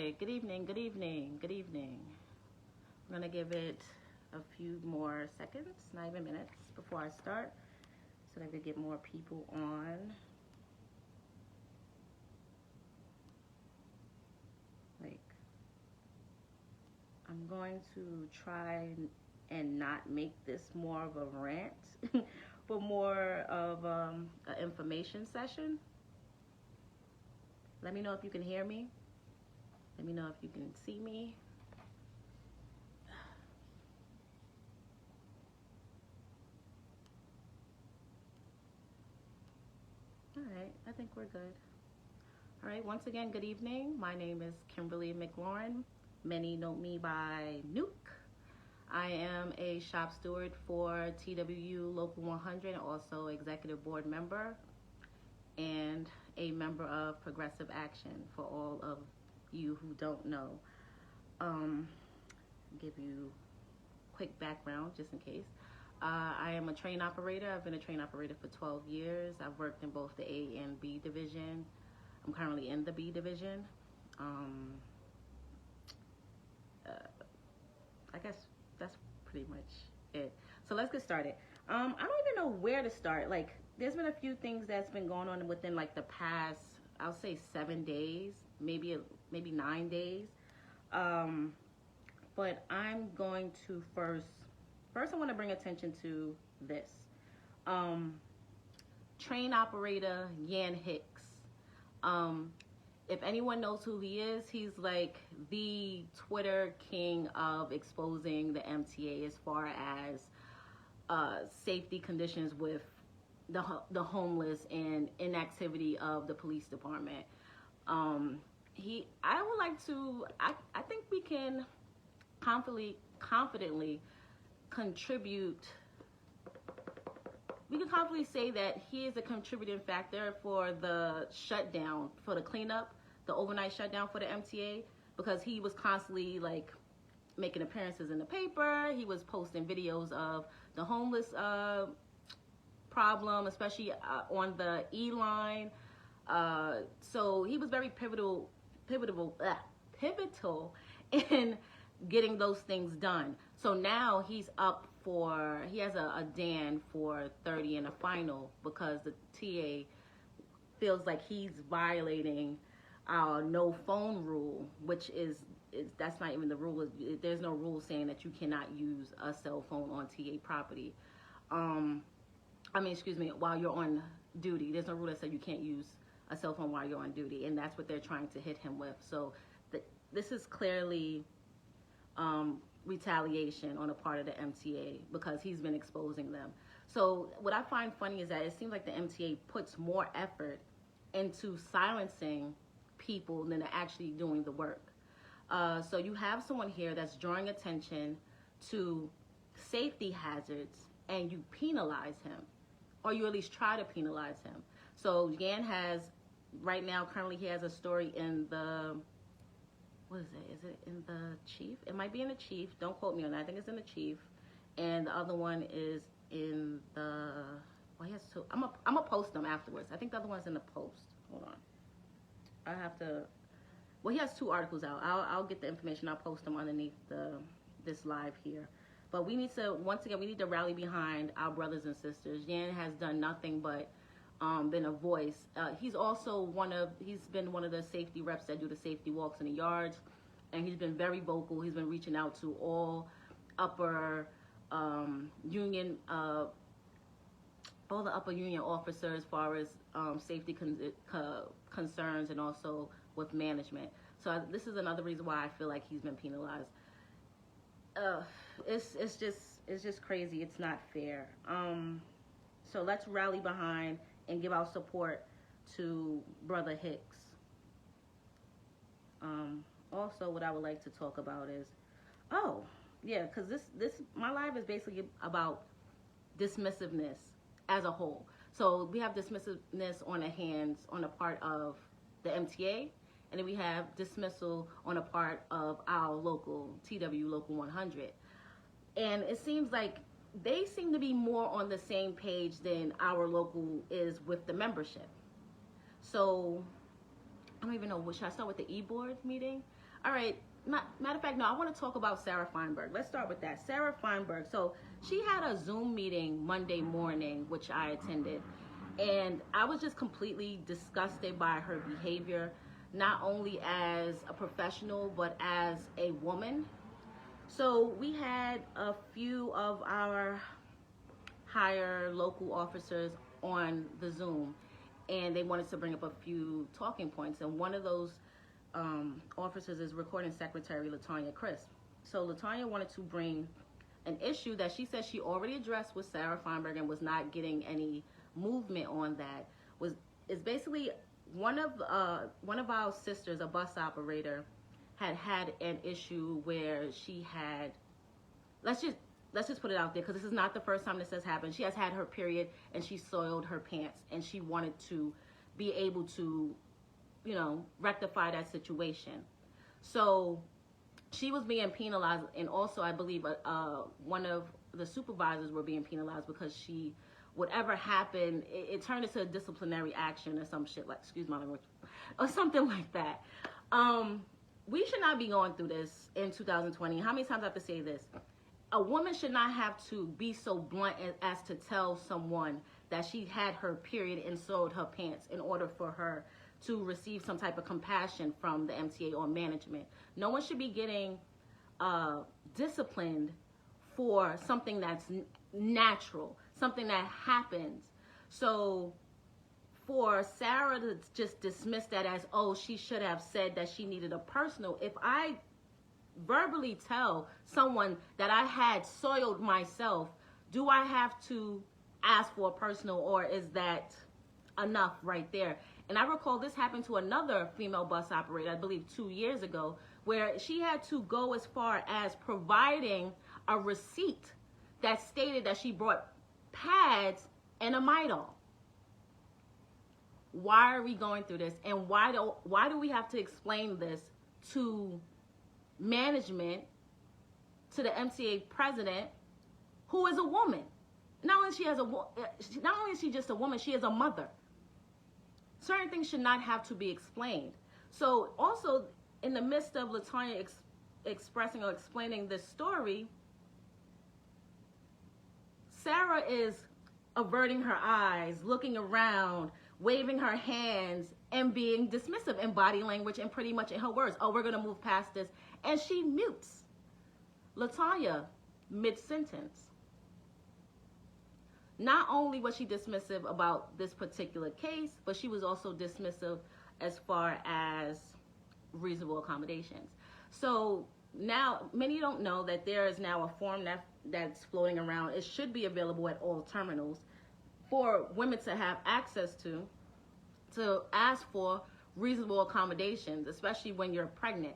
right, good evening, good evening, good evening. I'm gonna give it a few more seconds, not even minutes, before I start, so that we get more people on. Like, I'm going to try and not make this more of a rant, but more of an information session. Let me know if you can hear me. Let me know if you can see me. All right, I think we're good. All right, once again, good evening. My name is Kimberly McLaurin. Many know me by Nuke. I am a shop steward for TWU Local 100, and also executive board member and a member of Progressive Action, for all of you who don't know. Give you quick background just in case. I am a train operator. I've been a train operator for 12 years. I've worked in both the A and B division. I'm currently in the B division. I guess that's pretty much it. So let's get started. I don't even know where to start. Like, there's been a few things that's been going on within like the past, I'll say 7 days, maybe 9 days. But I'm going to first I want to bring attention to this. Train operator Yan Hicks. If anyone knows who he is, he's like the Twitter king of exposing the MTA as far as safety conditions with the homeless and inactivity of the police department. I would like to, I think we can confidently contribute. We can confidently say that he is a contributing factor for the shutdown, for the cleanup, the overnight shutdown for the MTA, because he was constantly like making appearances in the paper. He was posting videos of the homeless problem, especially on the E line. So he was very pivotal in getting those things done. So now he has a DAN for 30 in a final, because the TA feels like he's violating our no phone rule, which is that's not even the rule. There's no rule saying that you cannot use a cell phone on TA property. While you're on duty. There's no rule that says you can't use a cell phone while you're on duty, and that's what they're trying to hit him with. So this is clearly retaliation on the part of the MTA, because he's been exposing them. So what I find funny is that it seems like the MTA puts more effort into silencing people than actually doing the work. So you have someone here that's drawing attention to safety hazards, and you penalize him, or you at least try to penalize him. So Yan has, right now, currently he has a story in the, what is it? Is it in the Chief? It might be in the Chief. Don't quote me on that. I think it's in the Chief. And the other one is in the, well, he has two. I'm gonna post them afterwards. I think the other one's in the Post. Hold on. I have to, well, he has 2 articles out. I'll get the information. I'll post them underneath this live here. But we need to, once again, we need to rally behind our brothers and sisters. Yan has done nothing but been a voice. He's also he's been one of the safety reps that do the safety walks in the yards, and he's been very vocal. He's been reaching out to all upper union, all the upper union officers as far as safety concerns, and also with management. So this is another reason why I feel like he's been penalized. It's just crazy. It's not fair. So let's rally behind and give our support to Brother Hicks. Also, what I would like to talk about is, because this my live is basically about dismissiveness as a whole. So we have dismissiveness on the part of the MTA, and then we have dismissal on the part of our local TW Local 100. And it seems like they seem to be more on the same page than our local is with the membership. So I don't even know, should I start with the e-board meeting? All right. Matter of fact, no, I want to talk about Sarah Feinberg. Let's start with that. Sarah Feinberg. So she had a Zoom meeting Monday morning, which I attended. And I was just completely disgusted by her behavior, not only as a professional, but as a woman. So we had a few of our higher local officers on the Zoom, and they wanted to bring up a few talking points. And one of those officers is Recording Secretary Latanya Crisp. So Latanya wanted to bring an issue that she said she already addressed with Sarah Feinberg and was not getting any movement on. That is basically one of our sisters, a bus operator, had an issue where she had, let's just put it out there, because this is not the first time this has happened. She has had her period and she soiled her pants, and she wanted to be able to, rectify that situation. So she was being penalized, and also I believe one of the supervisors were being penalized because whatever happened, it turned into a disciplinary action or some shit, like, excuse my language, or something like that. We should not be going through this in 2020. How many times I have to say this? A woman should not have to be so blunt as to tell someone that she had her period and soiled her pants in order for her to receive some type of compassion from the MTA or management. No one should be getting disciplined for something that's natural, something that happens. So for Sarah to just dismiss that as, oh, she should have said that she needed a personal, if I verbally tell someone that I had soiled myself, do I have to ask for a personal, or is that enough right there? And I recall this happened to another female bus operator, I believe 2 years ago, where she had to go as far as providing a receipt that stated that she brought pads and a Midol. Why are we going through this? And why do we have to explain this to management, to the MTA president, who is a woman? Not only is she just a woman, she is a mother. Certain things should not have to be explained. So also, in the midst of Latanya expressing or explaining this story, Sarah is averting her eyes, looking around, waving her hands, and being dismissive in body language and pretty much in her words. Oh, we're going to move past this. And she mutes Latanya mid-sentence. Not only was she dismissive about this particular case, but she was also dismissive as far as reasonable accommodations. So now, many don't know that there is now a form that's floating around. It should be available at all terminals for women to have access to ask for reasonable accommodations, especially when you're pregnant.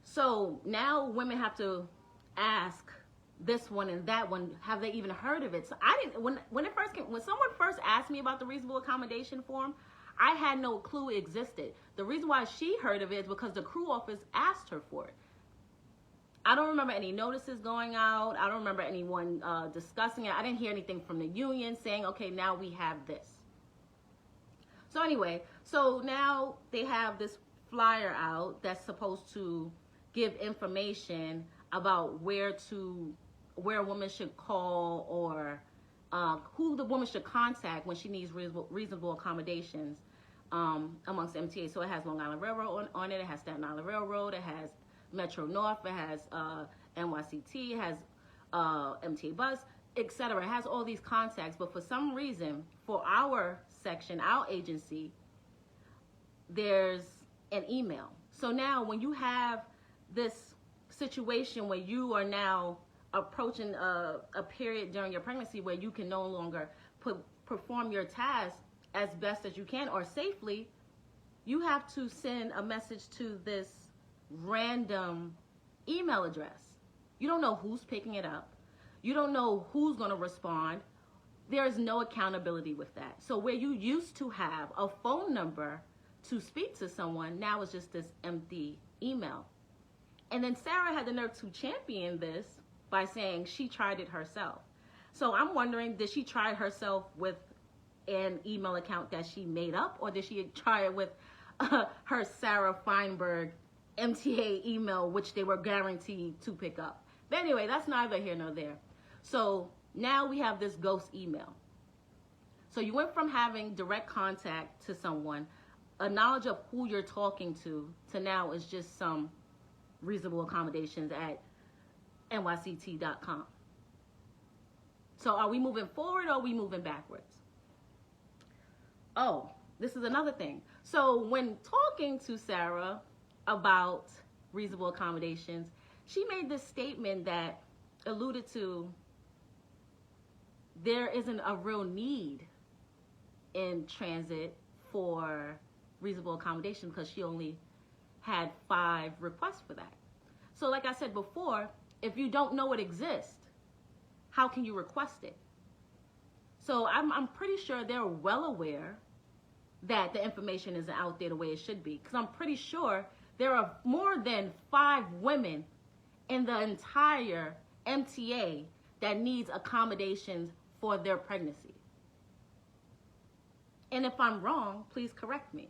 So now women have to ask this one and that one, have they even heard of it? So I didn't, when someone first asked me about the reasonable accommodation form, I had no clue it existed. The reason why she heard of it is because the crew office asked her for it. I don't remember any notices going out. I don't remember anyone discussing it. I didn't hear anything from the union saying, okay, now we have this. So anyway, so now they have this flyer out that's supposed to give information about where a woman should call, or who the woman should contact when she needs reasonable accommodations amongst MTA. So it has Long Island Railroad on it. It has Staten Island Railroad. It has Metro North. It has NYCT. It has MTA Bus, etc. It has all these contacts. But for some reason, for our section, our agency, there's an email. So now when you have this situation where you are now approaching a period during your pregnancy where you can no longer perform your task as best as you can or safely, you have to send a message to this random email address. You don't know who's picking it up. You don't know who's going to respond. There is no accountability with that. So where you used to have a phone number to speak to someone, now it's just this empty email. And then Sarah had the nerve to champion this by saying she tried it herself. So I'm wondering, did she try it herself with an email account that she made up, or did she try it with her Sarah Feinberg MTA email, which they were guaranteed to pick up. But anyway, that's neither here nor there. So now we have this ghost email. So you went from having direct contact to someone, a knowledge of who you're talking to now is just some reasonable accommodations at nyct.com. So are we moving forward or are we moving backwards? Oh, this is another thing. So when talking to Sarah about reasonable accommodations, she made this statement that alluded to there isn't a real need in transit for reasonable accommodation because she only had 5 requests for that. So like I said before, if you don't know it exists, how can you request it? So I'm pretty sure they're well aware that the information isn't out there the way it should be, because I'm pretty sure there are more than 5 women in the entire MTA that needs accommodations for their pregnancy. And if I'm wrong, please correct me.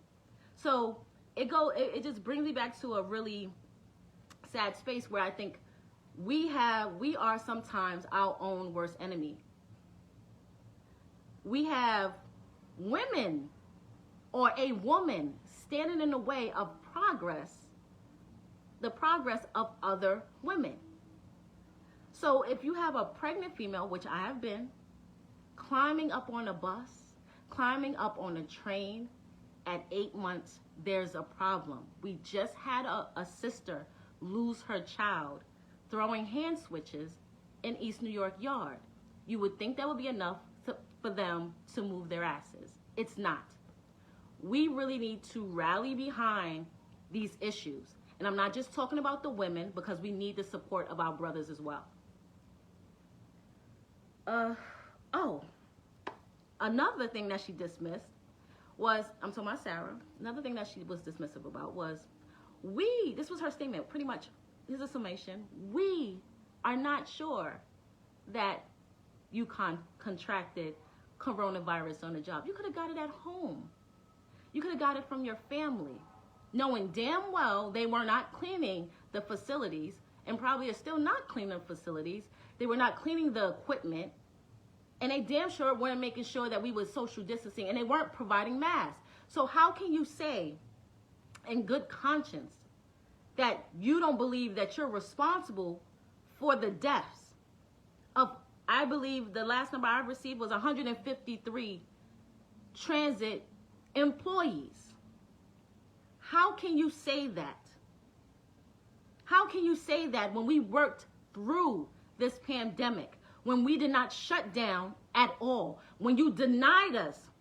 So it just brings me back to a really sad space where I think we are sometimes our own worst enemy. We have women or a woman standing in the way of progress, the progress of other women. So if you have a pregnant female, which I have been, climbing up on a bus, climbing up on a train at 8 months, there's a problem. We just had a sister lose her child throwing hand switches in East New York Yard. You would think that would be enough for them to move their asses. It's not. We really need to rally behind these issues. And I'm not just talking about the women, because we need the support of our brothers as well. Another thing that she dismissed was, I'm talking about Sarah, another thing that she was dismissive about was, this was her statement, pretty much, here's a summation, we are not sure that you contracted coronavirus on the job. You could have got it at home. You could have got it from your family, knowing damn well they were not cleaning the facilities, and probably are still not cleaning the facilities. They were not cleaning the equipment, and they damn sure weren't making sure that we were social distancing, and they weren't providing masks. So how can you say in good conscience that you don't believe that you're responsible for the deaths of, I believe the last number I received was 153 transit employees? How can you say that? How can you say that when we worked through this pandemic, when we did not shut down at all, when you denied us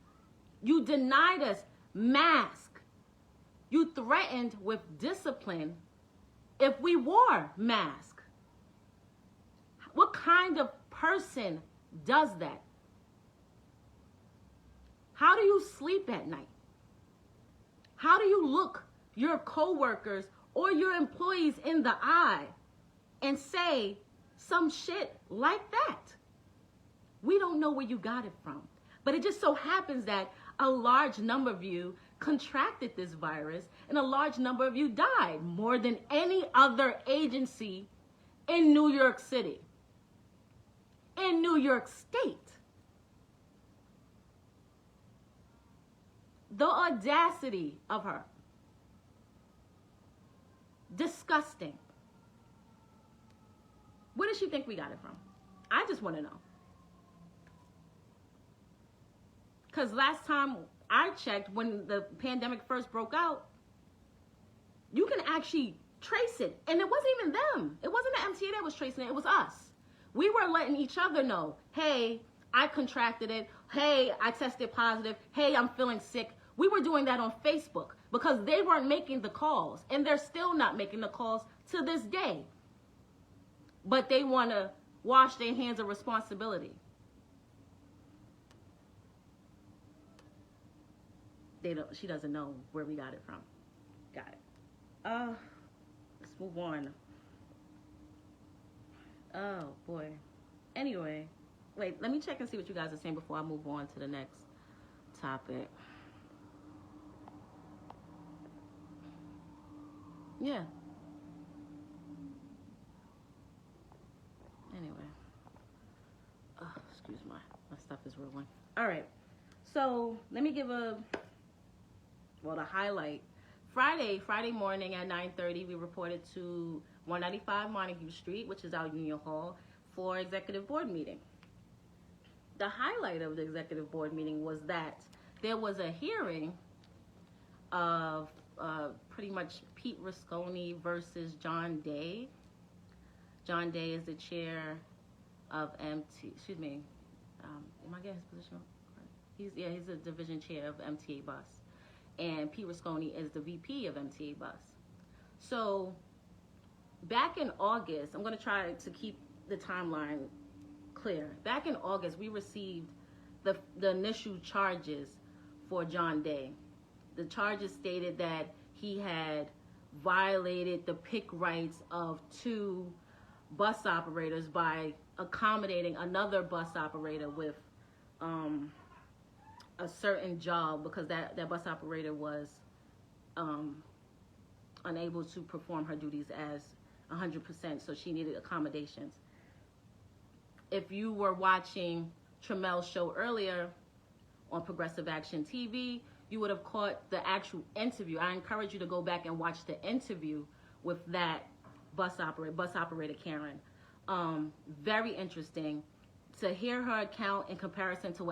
mask, you threatened with discipline if we wore mask? What kind of person does that? How do you sleep at night? How do you look your coworkers or your employees in the eye and say some shit like that? We don't know where you got it from. But it just so happens that a large number of you contracted this virus and a large number of you died, more than any other agency in New York City, in New York State. The audacity of her. Disgusting. Where does she think we got it from? I just want to know. Because last time I checked, when the pandemic first broke out, you can actually trace it. And it wasn't even them. It wasn't the MTA that was tracing it. It was us. We were letting each other know, hey, I contracted it. Hey, I tested positive. Hey, I'm feeling sick. We were doing that on Facebook because they weren't making the calls. And they're still not making the calls to this day. But they want to wash their hands of responsibility. She doesn't know where we got it from. Got it. Let's move on. Oh boy. Anyway, wait, let me check and see what you guys are saying before I move on to the next topic. Yeah. Anyway. Excuse my stuff is rolling. All right. So let me give the highlight. Friday morning at 9:30, we reported to 195 Montague Street, which is our Union Hall, for executive board meeting. The highlight of the executive board meeting was that there was a hearing of pretty much Pete Rusconi versus John Day. John Day is the chair of MT. Excuse me. Am I getting his position? He's a division chair of MTA Bus, and Pete Rusconi is the VP of MTA Bus. So back in August, I'm going to try to keep the timeline clear. Back in August, we received the initial charges for John Day. The charges stated that he had violated the pick rights of 2 bus operators by accommodating another bus operator with a certain job, because that bus operator was unable to perform her duties as 100%, so she needed accommodations. If you were watching Tramel's show earlier on Progressive Action TV, you would have caught the actual interview. I encourage you to go back and watch the interview with that bus operator Karen. Very interesting to hear her account in comparison to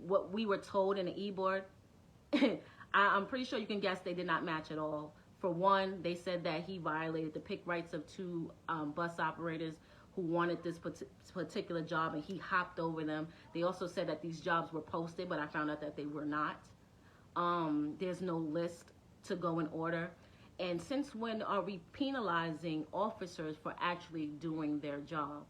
what we were told in the e-board. I'm pretty sure you can guess they did not match at all. For one, they said that he violated the pick rights of 2 bus operators who wanted this particular job, and he hopped over them. They also said that these jobs were posted, but I found out that they were not. There's no list to go in order. And since when are we penalizing officers for actually doing their job?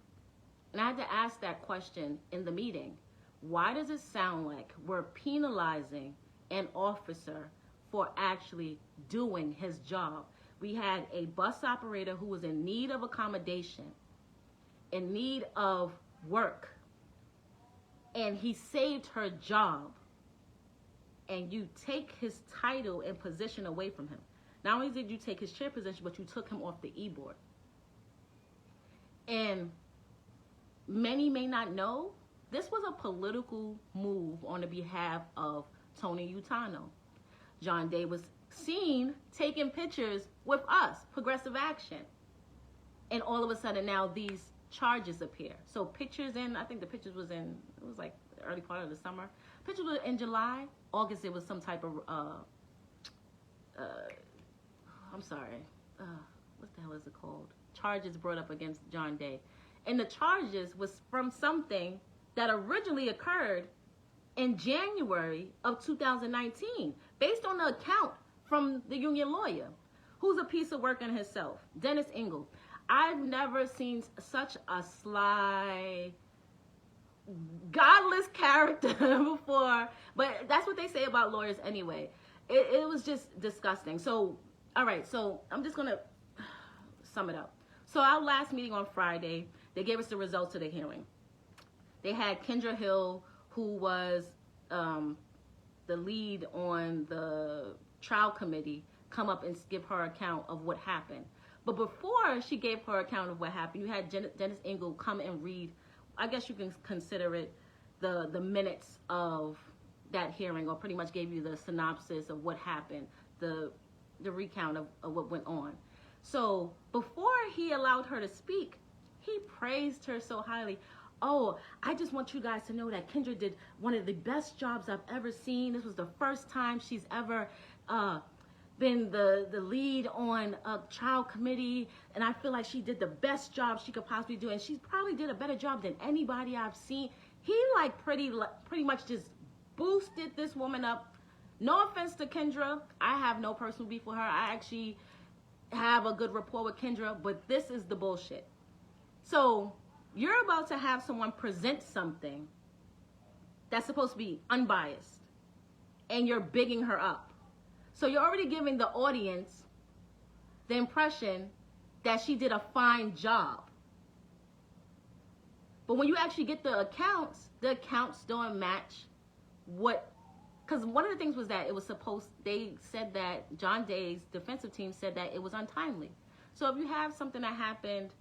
And I had to ask that question in the meeting. Why does it sound like we're penalizing an officer for actually doing his job? We had a bus operator who was in need of accommodation, in need of work, and he saved her job, and you take his title and position away from him. Not only did you take his chair position, but you took him off the e-board. And many may not know, this was a political move on the behalf of Tony Utano. John Day was seen taking pictures with us, Progressive Action. And all of a sudden now these charges appear. So pictures I think the pictures was it was like the early part of the summer. Pictures were in July. August, it was some type of, I'm sorry, what the hell is it called? Charges brought up against John Day. And the charges was from something that originally occurred in January of 2019, based on the account from the union lawyer, who's a piece of work in himself, Dennis Engel. I've never seen such a sly, godless character before, but that's what they say about lawyers anyway. It was just disgusting. So, all right, so I'm just going to sum it up. So our last meeting on Friday, they gave us the results of the hearing. They had Kendra Hill, who was the lead on the trial committee, come up and give her account of what happened. But before she gave her account of what happened, you had Dennis Engel come and read, I guess you can consider it the minutes of that hearing, or pretty much gave you the synopsis of what happened, the recount of what went on. So before he allowed her to speak, he praised her so highly. Oh, I just want you guys to know that Kendra did one of the best jobs I've ever seen. This was the first time she's ever been the lead on a child committee, and I feel like she did the best job she could possibly do, and she probably did a better job than anybody I've seen. He pretty much just boosted this woman up. No offense to Kendra, I have no personal beef with her. I actually have a good rapport with Kendra, but this is the bullshit. So you're about to have someone present something that's supposed to be unbiased, and you're bigging her up. So you're already giving the audience the impression that she did a fine job. But when you actually get the accounts don't match what because one of the things was that it was supposed, they said that John Day's defensive team said that it was untimely. So if you have something that happened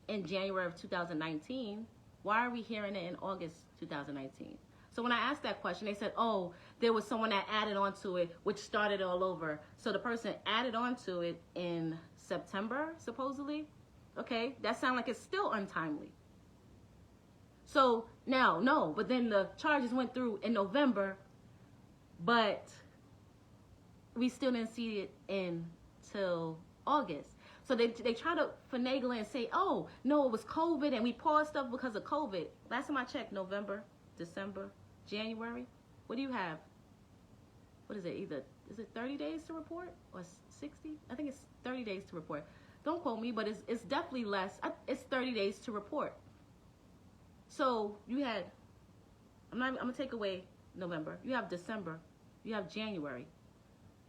in January of 2019, why are we hearing it in August 2019? So when I asked that question, they said, oh, there was someone that added onto it, which started all over. So the person added onto it in September, supposedly. Okay, that sounds like it's still untimely. So now, no, but then the charges went through in November, but we still didn't see it until August. So they try to finagle it and say, oh, no, it was COVID and we paused stuff because of COVID. Last time I checked, November, December, January. What do you have? What is it? Is it 30 days to report or 60? I think it's 30 days to report. Don't quote me, but it's definitely less. It's 30 days to report. So you had, I'm gonna take away November. You have December. You have January.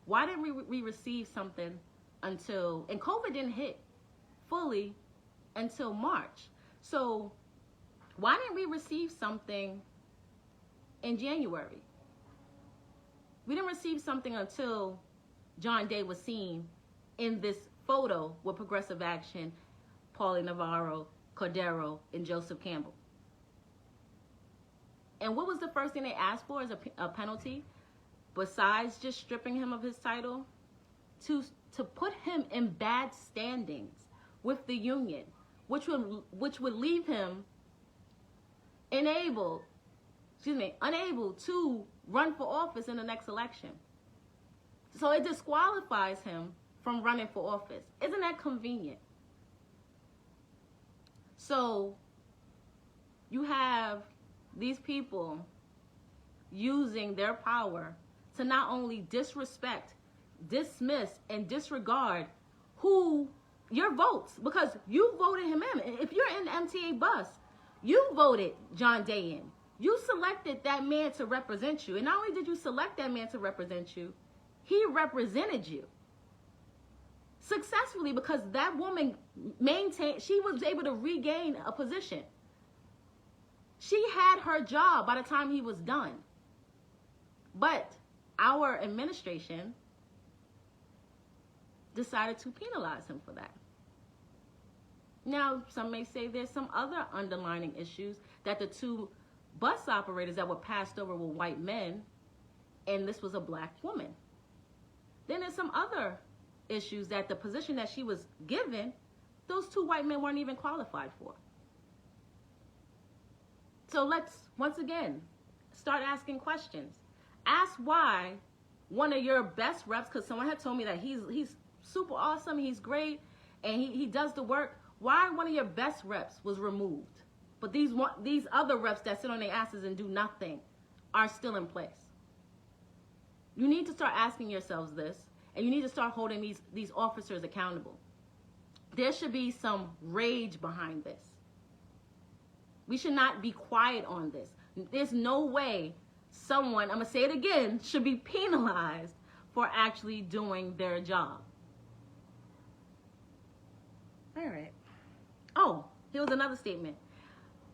Why didn't we receive something until, and COVID didn't hit fully until March. So why didn't we receive something in January? We didn't receive something until John Day was seen in this photo with Progressive Action, Paulie Navarro, Cordero, and Joseph Campbell. And what was the first thing they asked for as a penalty? Besides just stripping him of his title, to put him in bad standings with the union, which would leave him unable to run for office in the next election. So it disqualifies him from running for office. Isn't that convenient? So you have these people using their power to not only disrespect, dismiss, and disregard your votes, because you voted him in. If you're in the MTA bus, you voted John Day in. You selected that man to represent you. And not only did you select that man to represent you, he represented you successfully, because that woman she was able to regain a position. She had her job by the time he was done. But our administration decided to penalize him for that. Now, some may say there's some other underlying issues, that the two bus operators that were passed over were white men, and this was a black woman. Then there's some other issues, that the position that she was given, those two white men weren't even qualified for. So let's, once again, start asking questions. Ask why one of your best reps, because someone had told me that he's super awesome, he's great, and he does the work. Why one of your best reps was removed, but these other reps that sit on their asses and do nothing are still in place? You need to start asking yourselves this, and you need to start holding these officers accountable. There should be some rage behind this. We should not be quiet on this. There's no way someone, I'm going to say it again, should be penalized for actually doing their job. All right. Oh, here was another statement.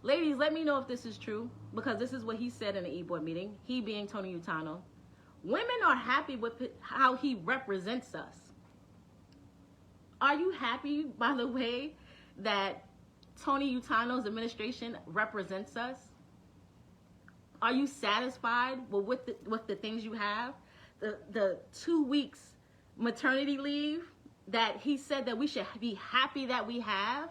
Ladies, let me know if this is true, because this is what he said in the E-Board meeting, he being Tony Utano. Women are happy with how he represents us. Are you happy, by the way, that Tony Utano's administration represents us? Are you satisfied with the things you have? The 2 weeks maternity leave that he said that we should be happy that we have,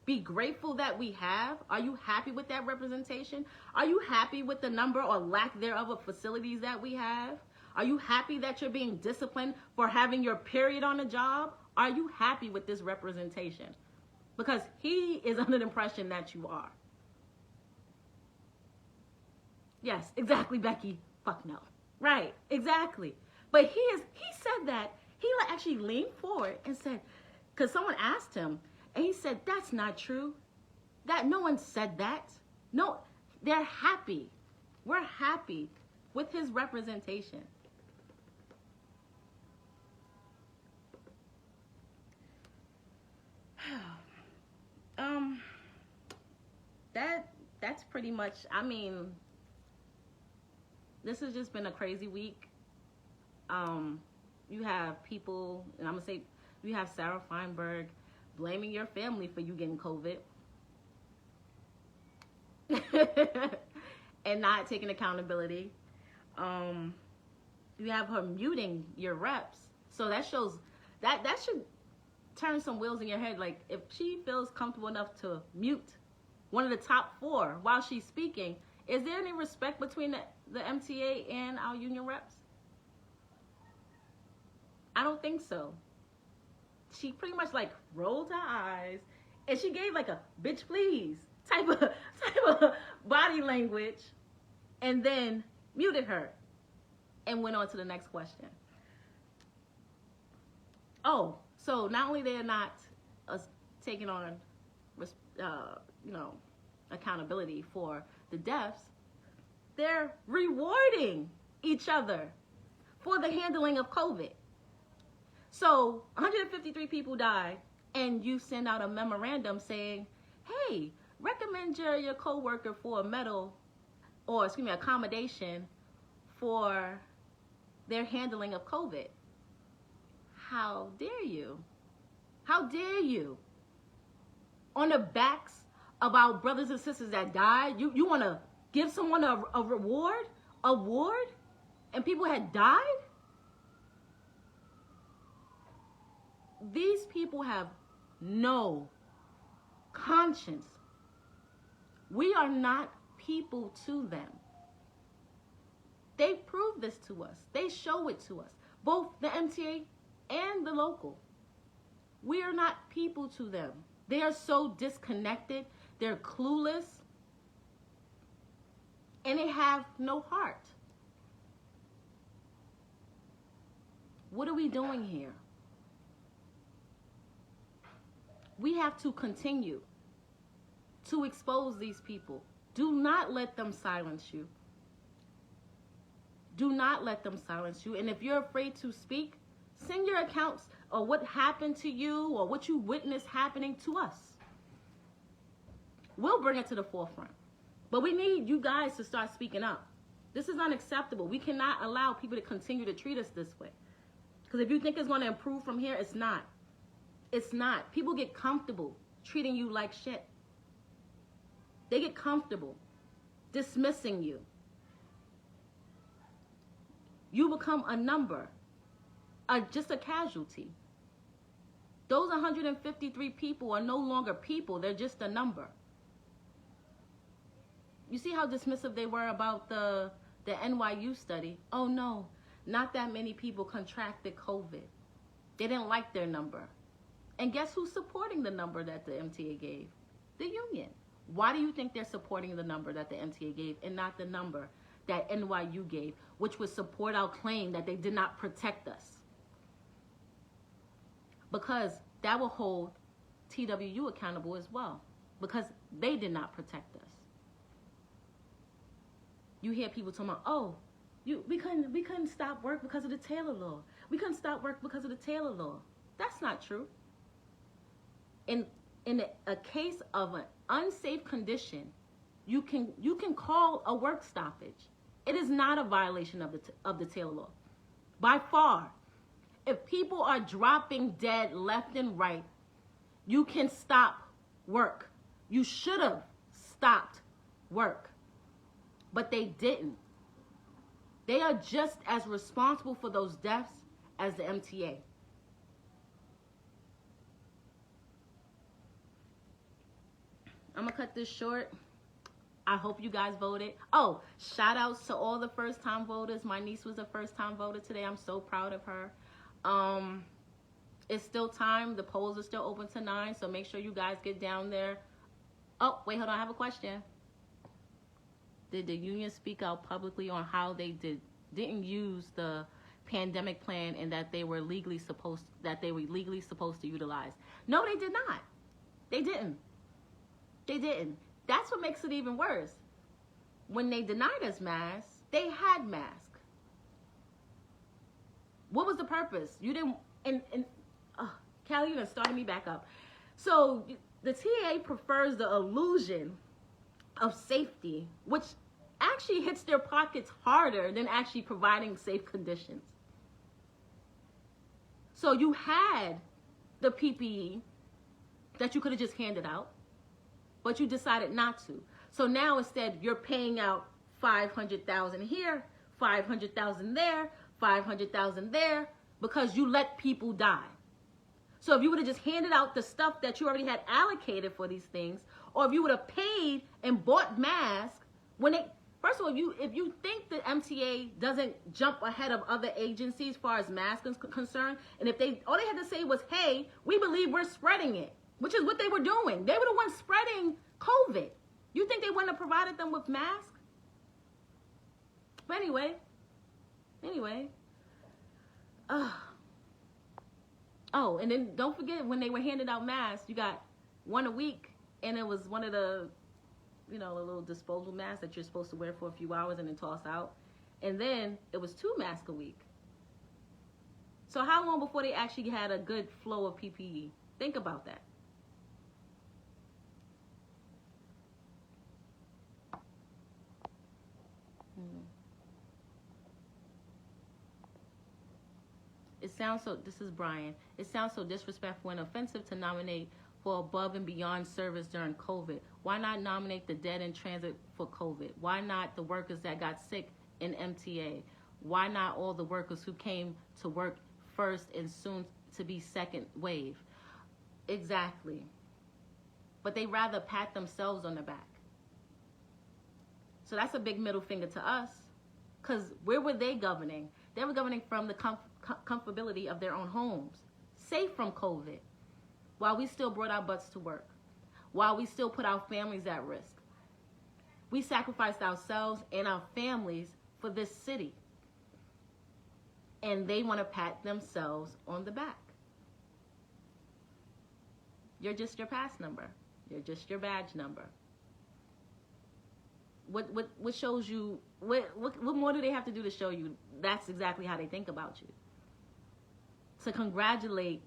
be grateful that we have. Are you happy with that representation? Are you happy with the number or lack thereof of facilities that we have? Are you happy that you're being disciplined for having your period on the job? Are you happy with this representation? Because he is under the impression that you are. Yes, exactly, Becky. Fuck no. Right, exactly. But he said that, he actually leaned forward and said, because someone asked him, and he said, that's not true. That no one said that. No, they're happy. We're happy with his representation. That's pretty much, I mean, this has just been a crazy week. You have people, and I'm going to say, you have Sarah Feinberg blaming your family for you getting COVID. And not taking accountability. You have her muting your reps. So that shows, that should turn some wheels in your head. Like, if she feels comfortable enough to mute one of the top 4 while she's speaking, is there any respect between the MTA and our union reps? I don't think so. She pretty much like rolled her eyes and she gave like a bitch please type of body language, and then muted her and went on to the next question. Oh, so not only they're not taking on accountability for the deaths, they're rewarding each other for the handling of COVID. So 153 people died, and you send out a memorandum saying, hey, recommend your coworker for a medal, or accommodation for their handling of COVID. How dare you? How dare you? On the backs of our brothers and sisters that died, you want to give someone a award, and people had died? These people have no conscience. We are not people to them. They prove this to us. They show it to us, both the MTA and the local. We are not people to them. They are so disconnected. They're clueless. And they have no heart. What are we doing here? We have to continue to expose these people. Do not let them silence you. Do not let them silence you. And if you're afraid to speak, send your accounts or what happened to you or what you witnessed happening to us. We'll bring it to the forefront. But we need you guys to start speaking up. This is unacceptable. We cannot allow people to continue to treat us this way. Because if you think it's going to improve from here, it's not. It's not. People get comfortable treating you like shit. They get comfortable dismissing you. You become a number, just a casualty. Those 153 people are no longer people. They're just a number. You see how dismissive they were about the NYU study? Oh no, not that many people contracted COVID. They didn't like their number. And guess who's supporting the number that the MTA gave? The union. Why do you think they're supporting the number that the MTA gave and not the number that NYU gave, which would support our claim that they did not protect us? Because that will hold TWU accountable as well, because they did not protect us. You hear people talking about, oh, we couldn't stop work because of the Taylor law. We couldn't stop work because of the Taylor law. That's not true. In a case of an unsafe condition, you can call a work stoppage. It is not a violation of the Taylor law. By far. If people are dropping dead left and right, you can stop work. You should have stopped work. But they didn't. They are just as responsible for those deaths as the MTA. I'm going to cut this short. I hope you guys voted. Oh, shout outs to all the first time voters. My niece was a first time voter today. I'm so proud of her. It's still time. The polls are still open to 9, so make sure you guys get down there. Oh, wait, hold on. I have a question. Did the union speak out publicly on how they didn't use the pandemic plan and that they were legally supposed to utilize? No, they did not. They didn't. They didn't. That's what makes it even worse. When they denied us masks, they had masks. What was the purpose? You didn't, Callie, you're starting me back up. So the TA prefers the illusion of safety, which actually hits their pockets harder than actually providing safe conditions. So you had the PPE that you could have just handed out, but you decided not to. So now instead you're paying out $500,000 here, $500,000 there, $500,000 there, because you let people die. So if you would have just handed out the stuff that you already had allocated for these things, or if you would have paid and bought masks when they, first of all, if you think the MTA doesn't jump ahead of other agencies as far as masks is concerned, and if they, all they had to say was, hey, we believe we're spreading it, which is what they were doing. They were the ones spreading COVID. You think they wouldn't have provided them with masks? But anyway. Oh, and then don't forget when they were handing out masks, you got one a week, and it was one of the, you know, the little disposable masks that you're supposed to wear for a few hours and then toss out. And then it was 2 masks a week. So how long before they actually had a good flow of PPE? Think about that. It sounds so, this is Brian, it sounds so disrespectful and offensive to nominate for above and beyond service during COVID. Why not nominate the dead in transit for COVID? Why not the workers that got sick in MTA? Why not all the workers who came to work first and soon to be second wave? Exactly. But they rather pat themselves on the back. So that's a big middle finger to us. Because where were they governing? They were governing from the comfortability of their own homes, safe from COVID, while we still brought our butts to work, while we still put our families at risk. We sacrificed ourselves and our families for this city. And they want to pat themselves on the back. You're just your pass number. You're just your badge number. What shows you, what more do they have to do to show you that's exactly how they think about you? To congratulate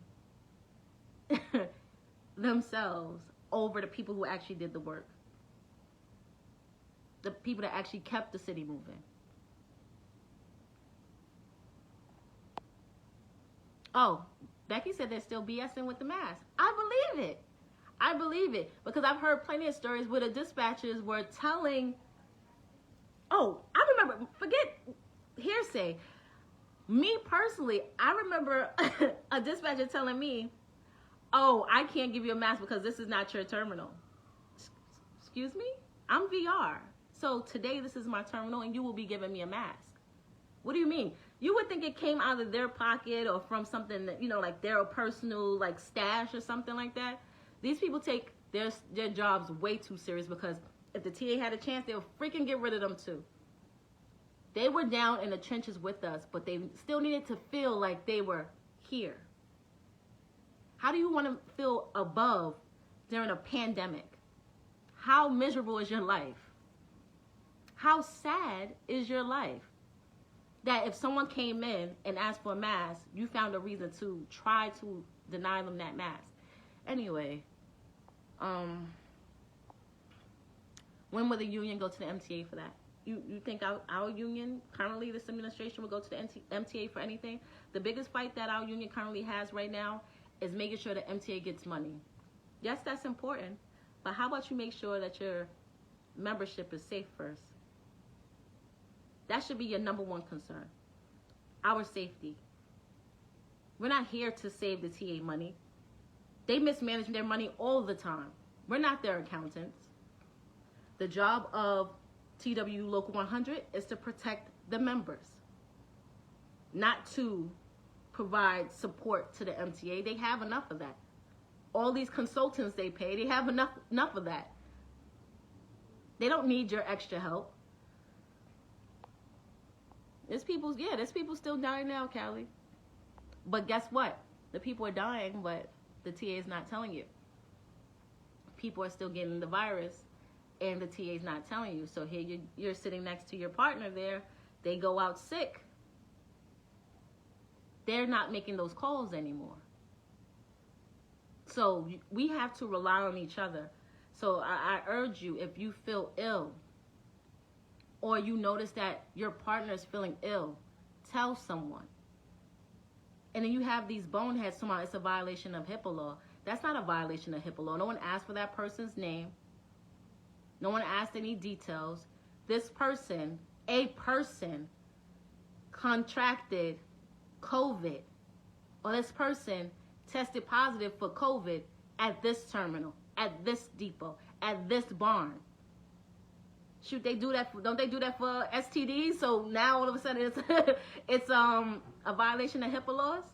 themselves over the people who actually did the work. The people that actually kept the city moving. Oh, Becky said they're still BSing with the mask. I believe it. I believe it. Because I've heard plenty of stories where the dispatchers were telling, oh, I remember, forget hearsay. Me personally, I remember a dispatcher telling me, oh, I can't give you a mask because this is not your terminal. Excuse me? I'm VR. So today this is my terminal and you will be giving me a mask. What do you mean? You would think it came out of their pocket or from something that, you know, like their personal like stash or something like that. These people take their jobs way too serious, because if the TA had a chance, they'll freaking get rid of them too. They were down in the trenches with us, but they still needed to feel like they were here. How do you want to feel above during a pandemic? How miserable is your life? How sad is your life? That if someone came in and asked for a mask, you found a reason to try to deny them that mask. Anyway, when will the union go to the MTA for that? You think our union, currently this administration, will go to the MTA for anything? The biggest fight that our union currently has right now is making sure the MTA gets money. Yes, that's important, but how about you make sure that your membership is safe first? That should be your number one concern. Our safety. We're not here to save the TA money. They mismanage their money all the time. We're not their accountants. The job of TW Local 100 is to protect the members, not to provide support to the MTA. They have enough of that. All these consultants they pay, they have enough of that. They don't need your extra help. There's people still dying now, Callie. But guess what? The people are dying, but the TA is not telling you. People are still getting the virus, and the TA is not telling you. So here you're sitting next to your partner there. They go out sick. They're not making those calls anymore. So we have to rely on each other. So I urge you, if you feel ill, or you notice that your partner is feeling ill, tell someone. And then you have these boneheads tomorrow, it's a violation of HIPAA law. That's not a violation of HIPAA law. No one asked for that person's name. No one asked any details. This person, a person, contracted COVID, or this person tested positive for COVID at this terminal, at this depot, at this barn. Shoot, they do that. Don't they do that for STDs? So now all of a sudden it's it's a violation of HIPAA laws.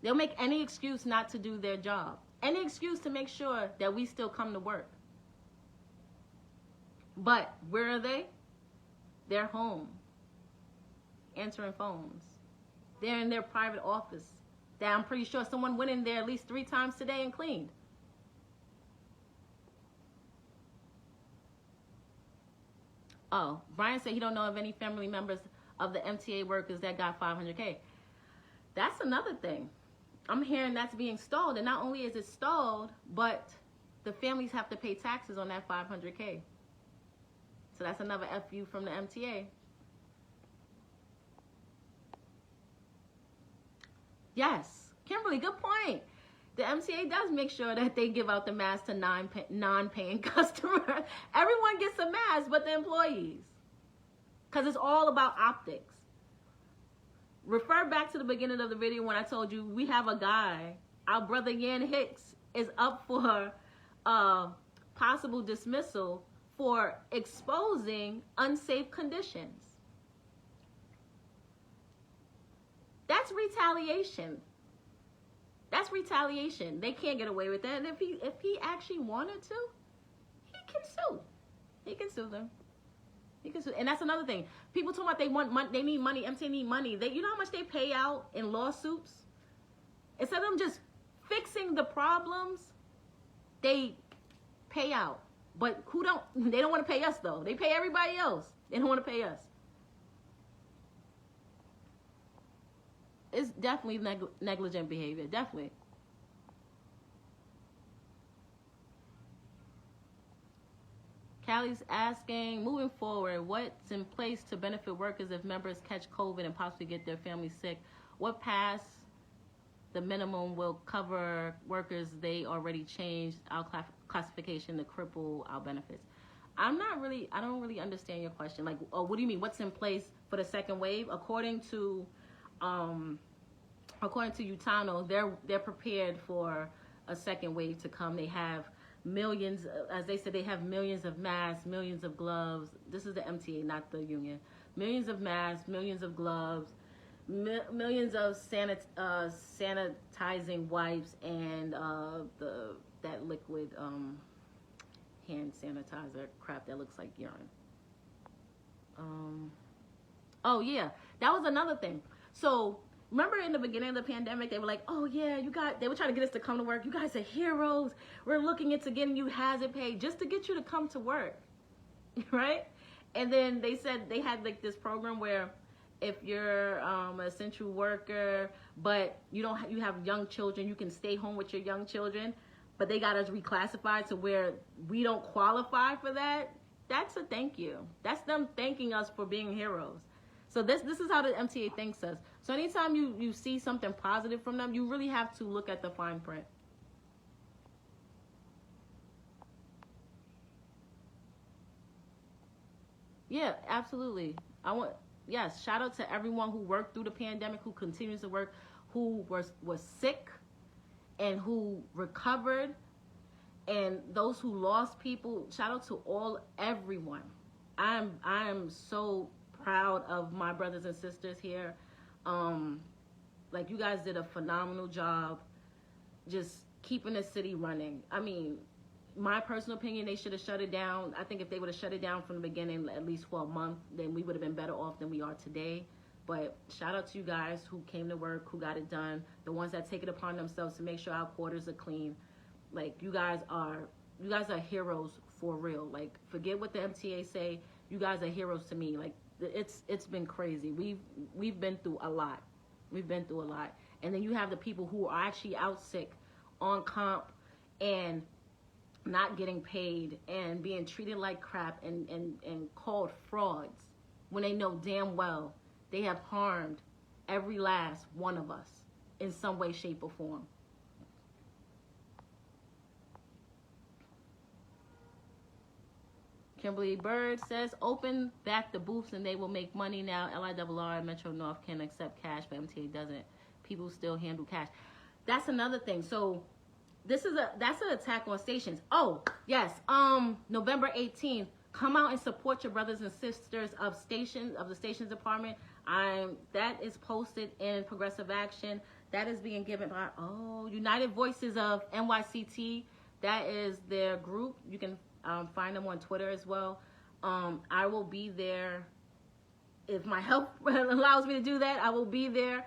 They'll make any excuse not to do their job, any excuse to make sure that we still come to work. But where are they? They're home, answering phones. They're in their private office that I'm pretty sure someone went in there at least 3 times today and cleaned. Oh, Brian said he don't know of any family members of the MTA workers that got $500K. That's another thing. I'm hearing that's being stalled, and not only is it stalled, but the families have to pay taxes on that $500K. So that's another FU from the MTA. Yes, Kimberly, good point. The MTA does make sure that they give out the mask to non-paying customers. Everyone gets a mask but the employees. Because it's all about optics. Refer back to the beginning of the video when I told you we have a guy, our brother Yan Hicks, is up for possible dismissal for exposing unsafe conditions. That's retaliation. That's retaliation. They can't get away with that. And if he actually wanted to, he can sue. He can sue them. He can sue. And that's another thing. People talking about they want money, they need money, MTA need money. You know how much they pay out in lawsuits? Instead of them just fixing the problems, they pay out. But they don't want to pay us though. They pay everybody else. They don't want to pay us. It's definitely negligent behavior, definitely. Callie's asking, moving forward, what's in place to benefit workers if members catch COVID and possibly get their family sick? What past the minimum will cover workers they already changed our classification to cripple our benefits? I don't really understand your question. Like, what do you mean? What's in place for the second wave? According to Utano, they're prepared for a second wave to come. They have millions, as they said, they have millions of masks, millions of gloves. This is the MTA, not the union. Millions of masks, millions of gloves, millions of sanitizing wipes, and that liquid hand sanitizer crap that looks like urine. Oh yeah, that was another thing. So remember in the beginning of the pandemic, they were like, oh yeah, they were trying to get us to come to work. You guys are heroes. We're looking into getting you hazard pay just to get you to come to work, right? And then they said they had like this program where if you're an essential worker, but you have young children, you can stay home with your young children, but they got us reclassified to where we don't qualify for that. That's a thank you. That's them thanking us for being heroes. So this is how the MTA thanks us. So anytime you see something positive from them, you really have to look at the fine print. Yeah, absolutely. Yes, shout out to everyone who worked through the pandemic, who continues to work, who was sick and who recovered, and those who lost people. Shout out to everyone. I am so proud of my brothers and sisters here. Like, you guys did a phenomenal job just keeping the city running. I mean, my personal opinion, they should have shut it down. I think if they would have shut it down from the beginning, at least for a month, then we would have been better off than we are today. But shout out to you guys who came to work, who got it done, the ones that take it upon themselves to make sure our quarters are clean. Like, you guys are heroes for real. Like, forget what the MTA say. You guys are heroes to me. Like, it's been crazy. We've been through a lot. We've been through a lot. And then you have the people who are actually out sick on comp, and not getting paid and being treated like crap and called frauds when they know damn well they have harmed every last one of us in some way, shape, or form. Kimberly Bird says, open back the booths and they will make money now. LIRR and Metro North can accept cash, but MTA doesn't. People still handle cash. That's another thing. So that's an attack on stations. Oh, yes. November 18th, come out and support your brothers and sisters of the stations department. That is posted in Progressive Action. That is being given by United Voices of NYCT. That is their group. You can find them on Twitter as well. I will be there if my health allows me to do that. I will be there.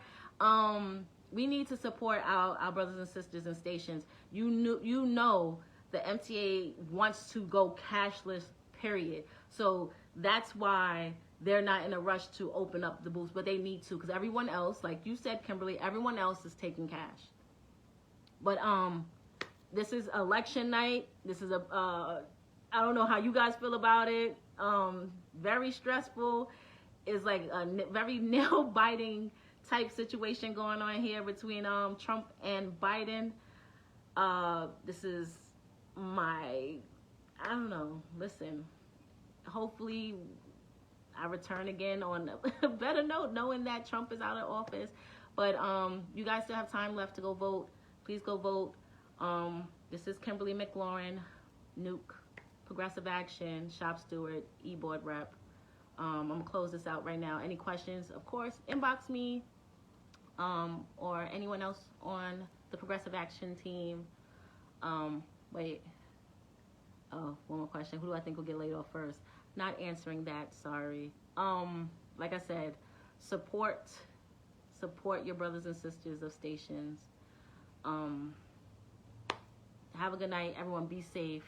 We need to support our brothers and sisters in stations. You know the MTA wants to go cashless, period. So that's why they're not in a rush to open up the booths, but they need to, because everyone else, like you said, Kimberly, everyone else is taking cash. But this is election night. This is I don't know how you guys feel about it. Very stressful. It's like a very nail-biting type situation going on here between Trump and Biden. This is I don't know. Listen, hopefully I return again on a better note, knowing that Trump is out of office. But you guys still have time left to go vote. Please go vote. This is Kimberly McLaurin, Nuke, Progressive Action, Shop Steward, E-Board Rep. I'm going to close this out right now. Any questions, of course, inbox me or anyone else on the Progressive Action team. Wait. Oh, one more question. Who do I think will get laid off first? Not answering that, sorry. Like I said, support your brothers and sisters of stations. Have a good night. Everyone be safe.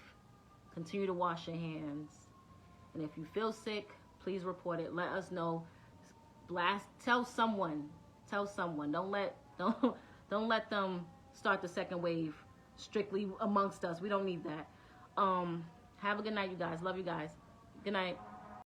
Continue to wash your hands. And if you feel sick, please report it. Let us know. Tell someone. Don't let them start the second wave strictly amongst us. We don't need that. Have a good night, you guys. Love you guys. Good night.